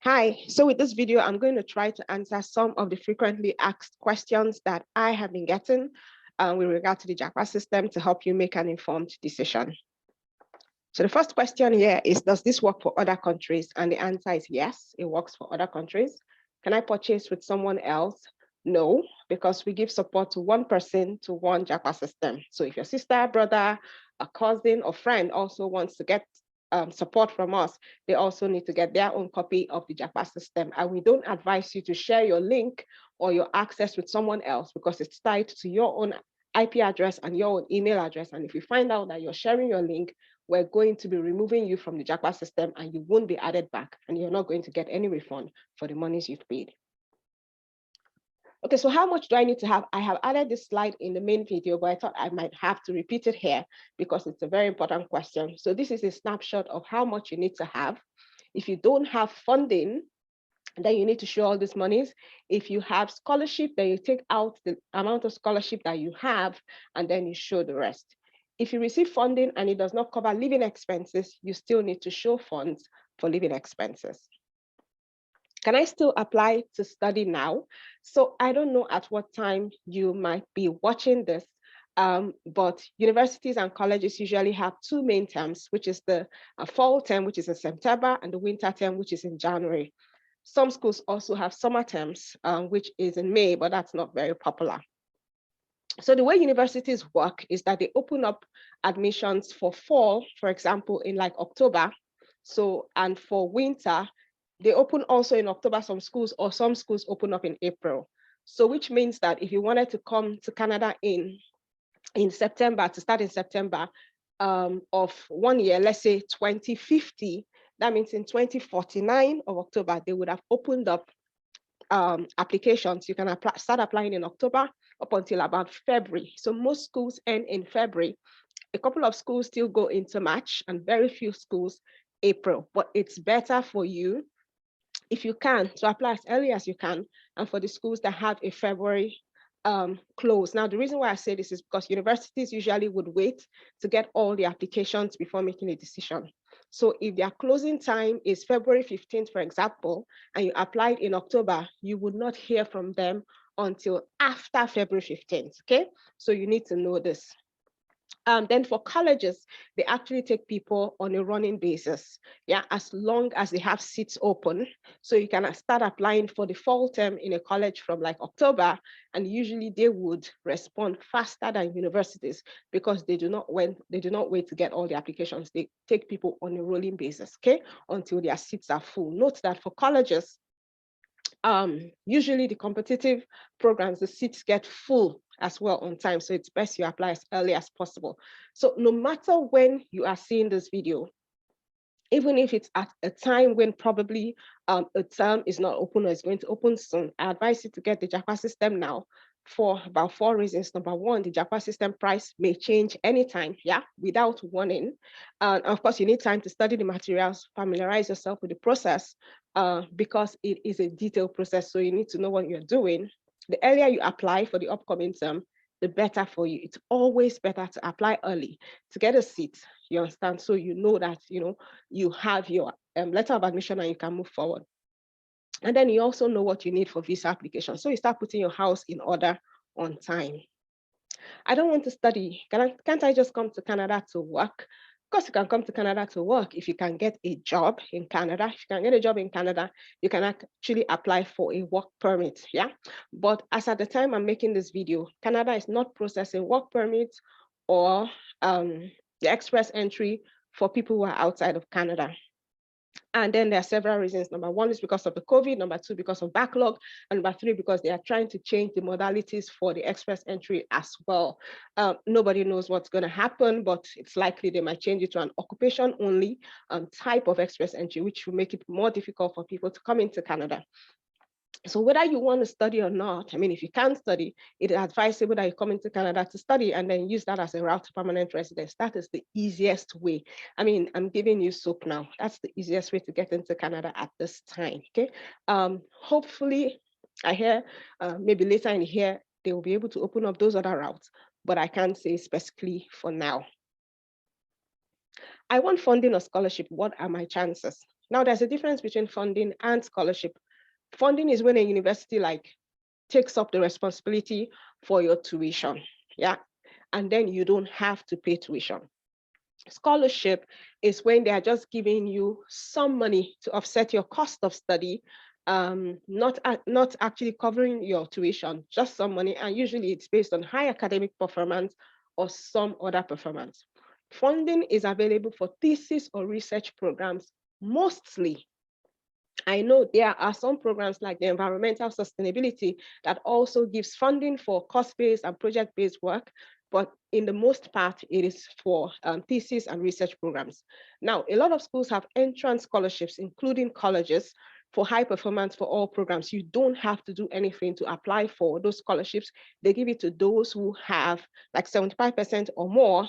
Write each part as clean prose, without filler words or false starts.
Hi, so with this video, I'm going to try to answer some of the frequently asked questions that I have been getting with regard to the Japa system to help you make an informed decision. So the first question here is, does this work for other countries? And the answer is yes, it works for other countries. Can I purchase with someone else? No, because we give support to one person to one Japa system. So if your sister, brother, a cousin or friend also wants to get support from us, they also need to get their own copy of the Japa system. And we don't advise you to share your link or your access with someone else because it's tied to your own IP address and your own email address. And if we find out that you're sharing your link, we're going to be removing you from the Japa system and you won't be added back and you're not going to get any refund for the monies you've paid. Okay, so how much do I need to have? I have added this slide in the main video, but I thought I might have to repeat it here because it's a very important question. So this is a snapshot of how much you need to have. If you don't have funding, then you need to show all these monies. If you have scholarship, then you take out the amount of scholarship that you have, and then you show the rest. If you receive funding and it does not cover living expenses, you still need to show funds for living expenses. Can I still apply to study now? So I don't know at what time you might be watching this, but universities and colleges usually have two main terms, which is the fall term, which is in September, and the winter term, which is in January. Some schools also have summer terms, which is in May, but that's not very popular. So the way universities work is that they open up admissions for fall, for example, in like October. So, and for winter, they open also in October, some schools, or some schools open up in April. So which means that if you wanted to come to Canada in September, to start in September of 1 year, let's say 2050, that means in 2049 of October, they would have opened up applications. You can start applying in October up until about February. So most schools end in February. A couple of schools still go into March and very few schools April, but it's better for you if you can to apply as early as you can, and for the schools that have a February close. Now, the reason why I say this is because universities usually would wait to get all the applications before making a decision. So if their closing time is February 15th, for example, and you applied in October, you would not hear from them until after February 15th, okay? So you need to know this. Then for colleges, they actually take people on a running basis, yeah, as long as they have seats open. So you can start applying for the fall term in a college from like October, and usually they would respond faster than universities because they do not wait to get all the applications. They take people on a rolling basis, okay, until their seats are full. Note that for colleges, usually the competitive programs, the seats get full as well on time. So it's best you apply as early as possible. So no matter when you are seeing this video, even if it's at a time when probably a term is not open or is going to open soon, I advise you to get the Japa system now for about 4 reasons. Number one, the Japa system price may change anytime, yeah, without warning. Of course, you need time to study the materials, familiarize yourself with the process because it is a detailed process. So you need to know what you're doing. The earlier you apply for the upcoming term, the better for you. It's always better to apply early to get a seat, you understand? So you know that, you have your letter of admission and you can move forward. And then you also know what you need for visa application. So you start putting your house in order on time. I don't want to study. Can't I just come to Canada to work? Of course, you can come to Canada to work if you can get a job in Canada. If you can get a job in Canada, you can actually apply for a work permit, yeah? But as at the time I'm making this video, Canada is not processing work permits or the express entry for people who are outside of Canada. And then there are several reasons. Number one is because of the COVID. Number two, because of backlog. And number three, because they are trying to change the modalities for the express entry as well. Nobody knows what's going to happen, but it's likely they might change it to an occupation-only type of express entry, which will make it more difficult for people to come into Canada. So whether you want to study or not, I mean, if you can't study, it is advisable that you come into Canada to study and then use that as a route to permanent residence. That is the easiest way. I mean, I'm giving you soap now. That's the easiest way to get into Canada at this time, okay? Hopefully, I hear maybe later in here, they will be able to open up those other routes, but I can't say specifically for now. I want funding or scholarship. What are my chances? Now, there's a difference between funding and scholarship. Funding is when a university like takes up the responsibility for your tuition, yeah, and then you don't have to pay tuition. Scholarship is when they are just giving you some money to offset your cost of study, not actually covering your tuition, just some money, and usually it's based on high academic performance or some other performance. Funding is available for thesis or research programs mostly. I know there are some programs like the environmental sustainability that also gives funding for cost-based and project-based work, but in the most part, it is for thesis and research programs. Now, a lot of schools have entrance scholarships, including colleges, for high performance for all programs. You don't have to do anything to apply for those scholarships. They give it to those who have like 75% or more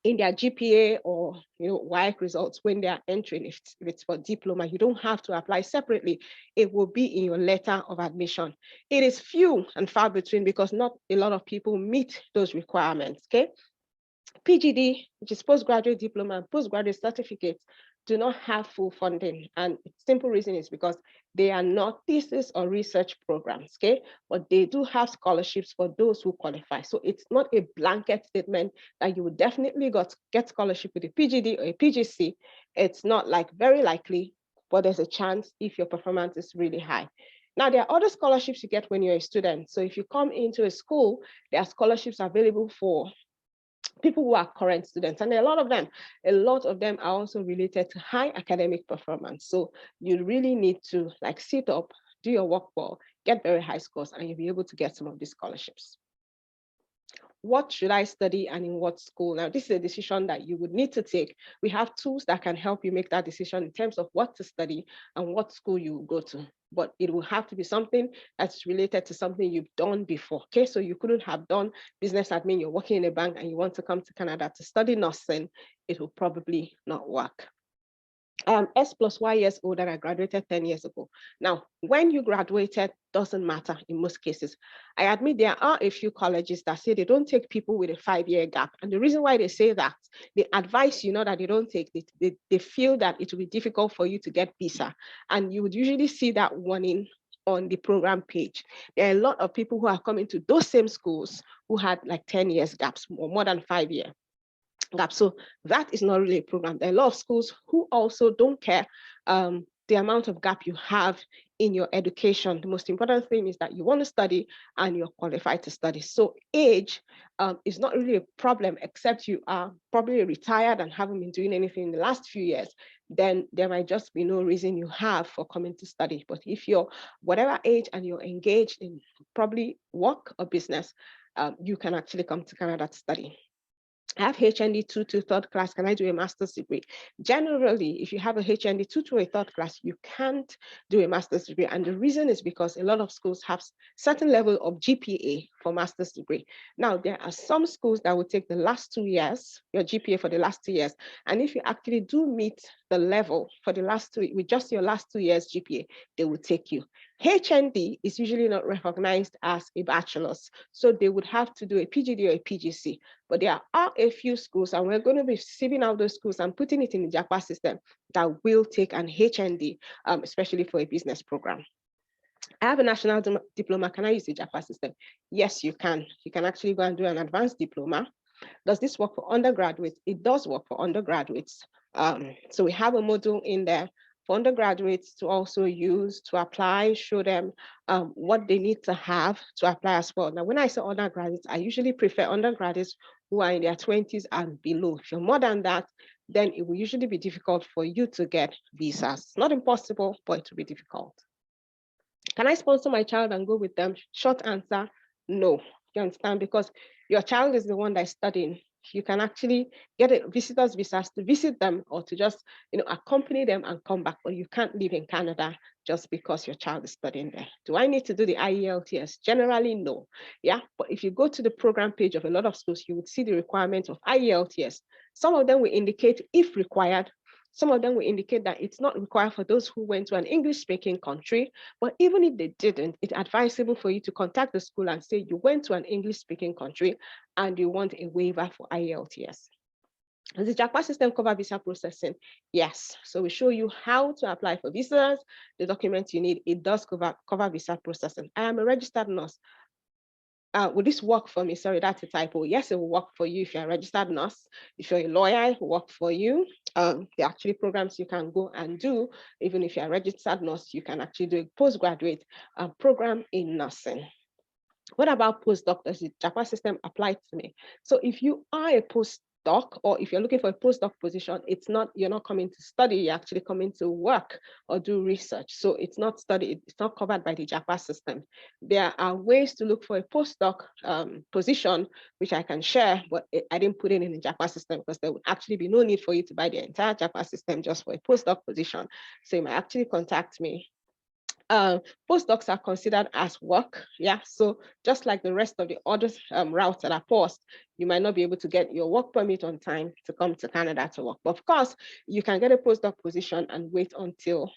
in their GPA or WAEC results when they are entering. If it's for diploma, you don't have to apply separately. It will be in your letter of admission. It is few and far between because not a lot of people meet those requirements. Okay. PGD, which is postgraduate diploma and postgraduate certificates, do not have full funding. And the simple reason is because they are not thesis or research programs, okay? But they do have scholarships for those who qualify. So it's not a blanket statement that you would definitely get scholarship with a PGD or a PGC. It's not like very likely, but there's a chance if your performance is really high. Now, there are other scholarships you get when you're a student. So if you come into a school, there are scholarships available for people who are current students, and a lot of them are also related to high academic performance. So you really need to like sit up, do your work well, get very high scores, and you'll be able to get some of these scholarships. What should I study and in what school? Now, this is a decision that you would need to take. We have tools that can help you make that decision in terms of what to study and what school you will go to. But it will have to be something that's related to something you've done before. Okay, so you couldn't have done business admin, you're working in a bank and you want to come to Canada to study nursing, it will probably not work. S plus Y years older, I graduated 10 years ago. Now, when you graduated doesn't matter in most cases. I admit there are a few colleges that say they don't take people with a 5-year gap. And the reason why they say that, they advise you know that they don't take it. They feel that it will be difficult for you to get visa. And you would usually see that warning on the program page. There are a lot of people who are coming to those same schools who had like 10 years gaps or more than 5 years gap. So that is not really a program. There are a lot of schools who also don't care the amount of gap you have in your education. The most important thing is that you want to study and you're qualified to study. So age is not really a problem, except you are probably retired and haven't been doing anything in the last few years. Then there might just be no reason you have for coming to study. But if you're whatever age and you're engaged in probably work or business, you can actually come to Canada to study. I have HND 2 to third class. Can I do a master's degree? Generally, if you have a HND 2 to a third class, you can't do a master's degree. And the reason is because a lot of schools have certain level of GPA for master's degree. Now, there are some schools that will take the last 2 years, your GPA for the last 2 years. And if you actually do meet the level for the last 2, with just your last 2 years GPA, they will take you. HND is usually not recognized as a bachelor's, so they would have to do a PGD or a PGC. But there are a few schools, and we're going to be sieving out those schools and putting it in the Japa system that will take an HND, especially for a business program. I have a national diploma. Can I use the Japa system? Yes, you can. You can actually go and do an advanced diploma. Does this work for undergraduates? It does work for undergraduates. So we have a module in there for undergraduates to also use to apply, show them what they need to have to apply as well. Now, when I say undergraduates, I usually prefer undergraduates who are in their 20s and below. If you're more than that, then it will usually be difficult for you to get visas. It's not impossible, but it will be difficult. Can I sponsor my child and go with them? Short answer, no. You understand? Because your child is the one that's studying. You can actually get a visitor's visas to visit them or to just accompany them and come back, but you can't live in Canada just because your child is studying there. Do I need to do the IELTS? Generally, no. Yeah, but if you go to the program page of a lot of schools, you would see the requirements of IELTS. Some of them will indicate if required. Some of them will indicate that it's not required for those who went to an English-speaking country, but even if they didn't, it's advisable for you to contact the school and say you went to an English-speaking country and you want a waiver for IELTS. Does the Japa system cover visa processing? Yes. So we show you how to apply for visas, the documents you need. It does cover visa processing. I am a registered nurse. Will this work for me? Sorry, that's a typo. Yes, it will work for you if you're a registered nurse. If you're a lawyer, it will work for you. There are actually programs you can go and do. Even if you're a registered nurse, you can actually do a postgraduate program in nursing. What about postdoc? Does the Japa system apply to me? So if you are a postdoc, or if you're looking for a postdoc position, you're not coming to study, you're actually coming to work or do research. So it's not covered by the Japa system. There are ways to look for a postdoc position, which I can share, but I didn't put it in the Japa system because there would actually be no need for you to buy the entire Japa system just for a postdoc position. So you might actually contact me. Postdocs are considered as work. Yeah. So just like the rest of the other routes that are paused, you might not be able to get your work permit on time to come to Canada to work. But of course, you can get a postdoc position and wait until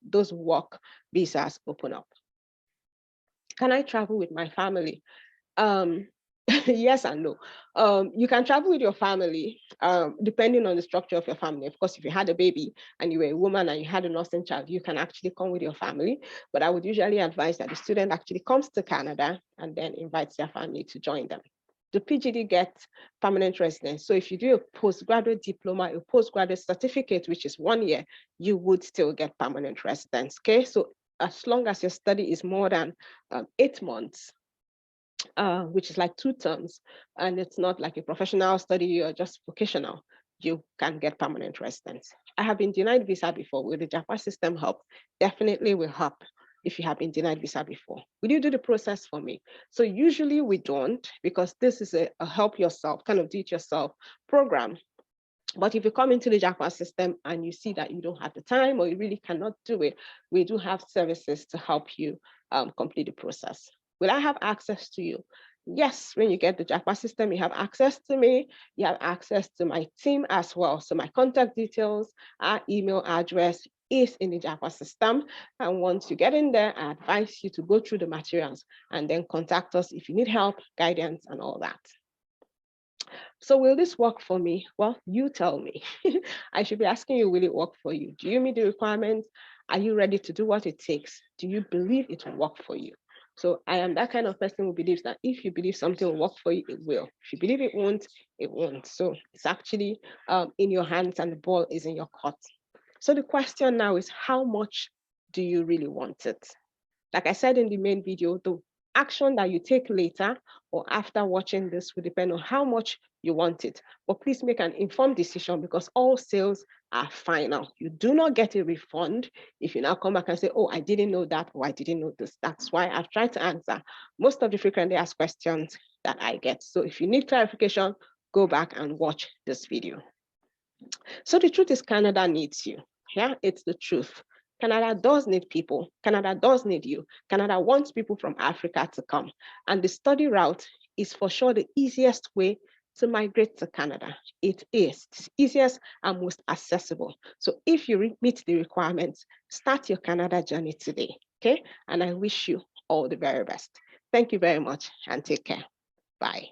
those work visas open up. Can I travel with my family? Yes and no. You can travel with your family, depending on the structure of your family. Of course, if you had a baby and you were a woman and you had a nursing child, you can actually come with your family. But I would usually advise that the student actually comes to Canada and then invites their family to join them. The PGD gets permanent residence. So if you do a postgraduate diploma, a postgraduate certificate, which is 1 year, you would still get permanent residence. Okay, so as long as your study is more than 8 months, which is like 2 terms, and it's not like a professional study or just vocational, you can get permanent residence. I have been denied visa before. Will the Japa system help? Definitely will help if you have been denied visa before. Will you do the process for me? So usually we don't, because this is a help yourself, kind of do it yourself program. But if you come into the Japa system and you see that you don't have the time or you really cannot do it, we do have services to help you complete the process. Will I have access to you? Yes, when you get the Japa system, you have access to me, you have access to my team as well. So my contact details, our email address is in the Japa system. And once you get in there, I advise you to go through the materials and then contact us if you need help, guidance, and all that. So will this work for me? Well, you tell me. I should be asking you, will it work for you? Do you meet the requirements? Are you ready to do what it takes? Do you believe it will work for you? So I am that kind of person who believes that if you believe something will work for you, it will. If you believe it won't, it won't. So it's actually in your hands and the ball is in your court. So the question now is, how much do you really want it? Like I said in the main video, the action that you take later or after watching this will depend on how much you want it. But please make an informed decision, because all sales are final. You do not get a refund if you now come back and say, oh, I didn't know that, or I didn't know this. That's why I've tried to answer most of the frequently asked questions that I get. So if you need clarification, go back and watch this video. So the truth is, Canada needs you. Yeah, it's the truth. Canada does need people. Canada does need you. Canada wants people from Africa to come. And the study route is for sure the easiest way to migrate to Canada. It is the easiest and most accessible. So if you meet the requirements, start your Canada journey today. Okay. And I wish you all the very best. Thank you very much and take care. Bye.